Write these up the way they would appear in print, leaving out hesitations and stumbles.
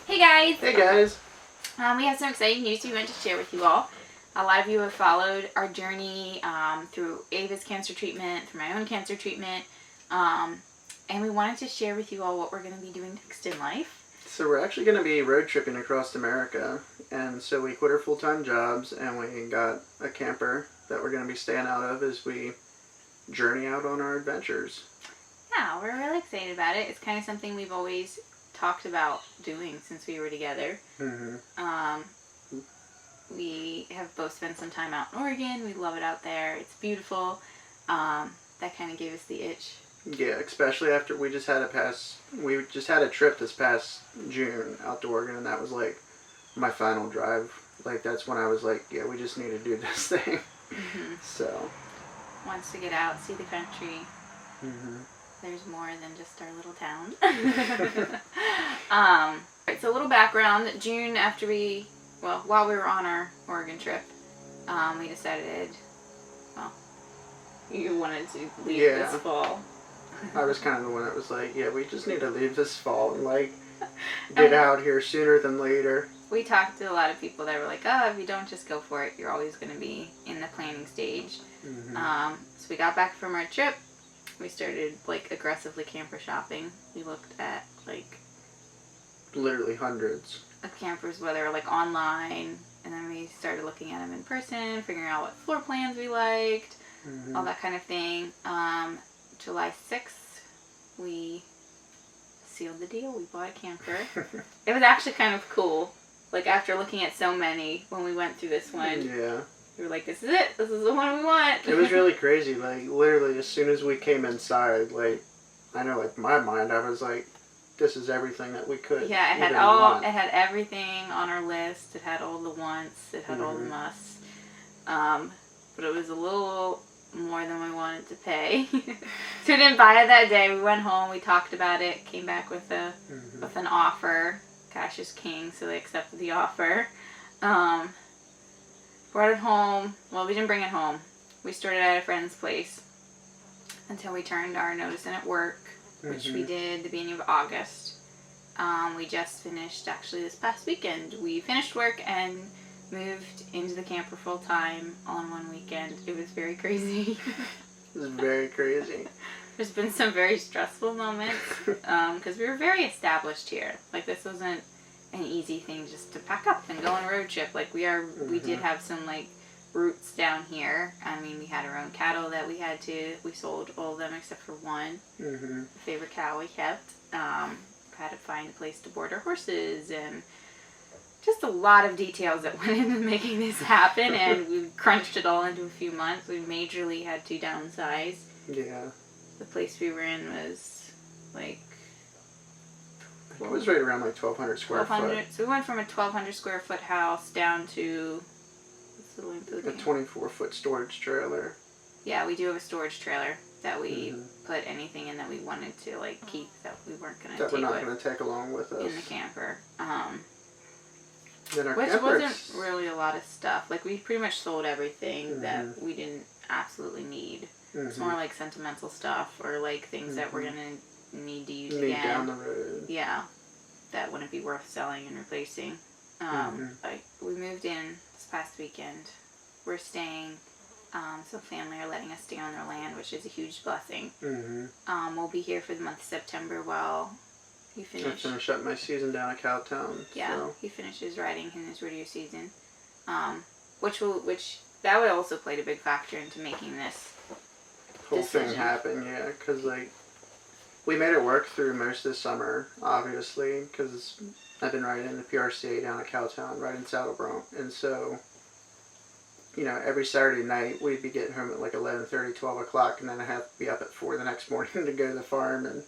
Hey guys! Hey guys! We have some exciting news we want to share with you all. A lot of you have followed our journey through Ava's cancer treatment, through my own cancer treatment, and we wanted to share with you all what we're going to be doing next in life. So we're actually going to be road tripping across America, and so we quit our full-time jobs and we got a camper that we're going to be staying out of as we journey out on our adventures. Yeah, we're really excited about it. It's kind of something we've always talked about doing since we were together. We have both spent some time out in Oregon. We love it out there. It's beautiful. That kind of gave us the itch. Yeah, especially after we just had a trip this past June out to Oregon, and that was like my final drive. Like that's when I was like, yeah, we just need to do this thing. So wants to get out, see the country. There's more than just our little town. So a little background. June, while we were on our Oregon trip, we decided, you wanted to leave this fall. I was kind of the one that was like, yeah, we just need to leave this fall and like get out here sooner than later. We talked to a lot of people that were like, oh, if you don't just go for it, you're always going to be in the planning stage. So we got back from our trip. We started like aggressively camper shopping. We looked at like literally hundreds of campers, whether like online, and then we started looking at them in person, figuring out what floor plans we liked, all that kind of thing. July 6th, we sealed the deal. We bought a camper. It was actually kind of cool. Like after looking at so many, when we went through this one, we were like, this is it. This is the one we want. It was really crazy. Like literally, as soon as we came inside, like I know, like my mind, I was like, this is everything that we could. Yeah, it had everything on our list. It had all the wants. It had all the musts. But it was a little more than we wanted to pay. So we didn't buy it that day. We went home. We talked about it. Came back with an offer. Cash is king, so they accepted the offer. Brought it home. Well, we didn't bring it home. We stored it at a friend's place until we turned our notice in at work, which we did the beginning of August. We just finished, actually, this past weekend. We finished work and moved into the camper full time all in one weekend. It was very crazy. It was very crazy. There's been some very stressful moments because we were very established here. Like this wasn't an easy thing just to pack up and go on a road trip. Like we did have some like roots down here. I mean, we had our own cattle that we sold all of them except for one. The favorite cow we kept. Had to find a place to board our horses and just a lot of details that went into making this happen, and we crunched it all into a few months. We majorly had to downsize. Yeah. The place we were in was like... It was right around like 1,200 square foot. So we went from a 1,200 square foot house down to... What's the length of the A 24-foot storage trailer. Yeah, we do have a storage trailer that we put anything in that we wanted to like keep that we weren't going to take. That we're not going to take along with us. In the camper. Which wasn't really a lot of stuff. Like we pretty much sold everything that we didn't absolutely need. It's more like sentimental stuff or like things that we're gonna need to use again down the road. Yeah, that wouldn't be worth selling and replacing. Like we moved in this past weekend. We're staying. Some family are letting us stay on their land, which is a huge blessing. We'll be here for the month of September while he finishes. I finish up my season down at Cowtown. Yeah, so. he finishes riding in his rodeo season, which that would also played a big factor into making this whole thing happen. Yeah, because like we made it work through most of the summer, obviously, because I've been riding in the PRCA down at Cowtown, riding Saddle Bronc, and so. You know, every Saturday night we'd be getting home at like 11:30, 12 o'clock, and then I'd have to be up at 4 the next morning to go to the farm. And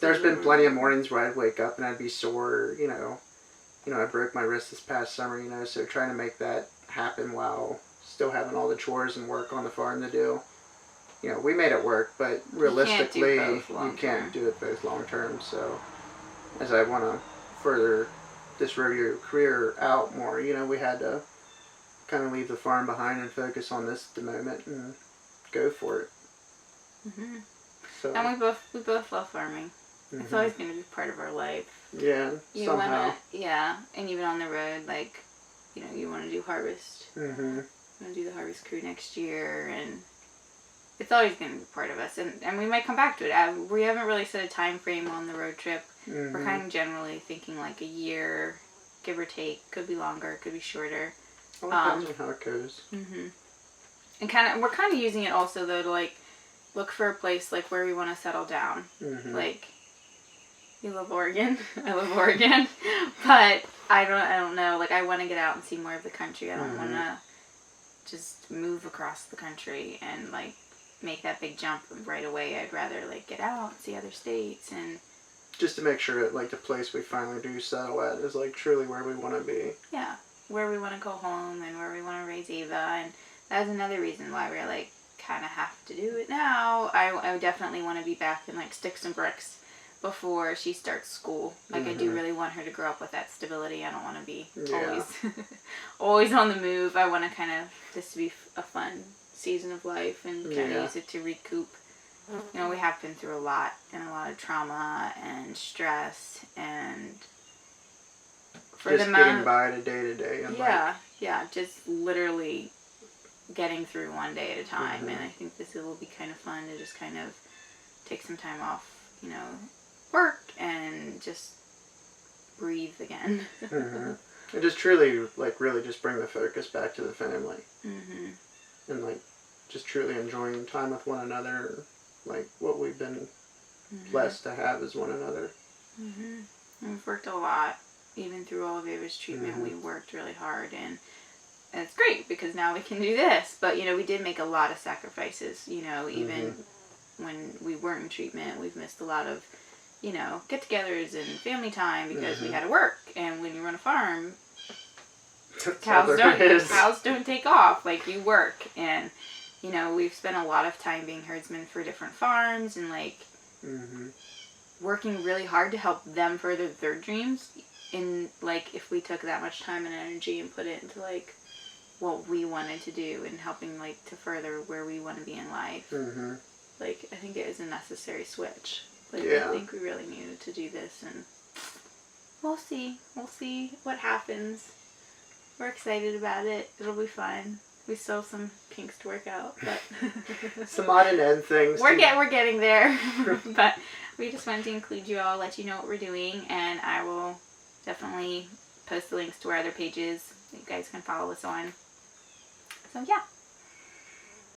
there's been plenty of mornings where I'd wake up and I'd be sore. You know, I broke my wrist this past summer. You know, so trying to make that happen while still having all the chores and work on the farm to do. You know, we made it work, but realistically, you can't do it both long term. So, as I want to further this rodeo career out more, you know, we had to kind of leave the farm behind and focus on this at the moment and go for it. So. And we both love farming. It's always going to be part of our life. Yeah, You somehow. and even on the road, like, you want to do harvest. Mm-hmm. You want to do the harvest crew next year, and it's always going to be part of us. And we might come back to it. We haven't really set a time frame on the road trip. Mm-hmm. We're kind of generally thinking like a year, give or take. Could be longer, could be shorter. It depends on how it goes. Mm-hmm. And we're kind of using it also, though, to, like, look for a place, like, where we want to settle down. Mm-hmm. Like, you love Oregon. I love Oregon. But I don't know. Like, I want to get out and see more of the country. I don't want to just move across the country and, like, make that big jump right away. I'd rather, like, get out and see other states and... Just to make sure that, like, the place we finally do settle at is, like, truly where we want to be. Yeah. Where we want to go home and where we want to raise Ava. And that's another reason why we're, like, kind of have to do it now. I definitely want to be back in, like, sticks and bricks before she starts school. Like, I do really want her to grow up with that stability. I don't want to be always on the move. I want to kind of this to be a fun season of life and kind of use it to recoup. We have been through a lot and a lot of trauma and stress and for just getting by to day. Yeah, just literally getting through one day at a time. And I think this will be kind of fun to just kind of take some time off, work and just breathe again. And just truly, like, really just bring the focus back to the family. And, like, just truly enjoying time with one another, like, what we've been blessed to have as one another. We've worked a lot. Even through all of Ava's treatment, we worked really hard, and it's great because now we can do this. But, we did make a lot of sacrifices, even when we weren't in treatment. We've missed a lot of, get-togethers and family time because we had to work. And when you run a farm, cows don't take off. Like, you work. And, we've spent a lot of time being herdsmen for different farms and, like, working really hard to help them further their dreams. In, like, if we took that much time and energy and put it into, like, what we wanted to do and helping, like, to further where we want to be in life. Like, I think it is a necessary switch. Like, I think we really needed to do this, and we'll see. We'll see what happens. We're excited about it. It'll be fun. We still have some kinks to work out, but... some on and end things. We're getting there. But we just wanted to include you all, let you know what we're doing, and I will... definitely post the links to our other pages that you guys can follow us on. So, yeah.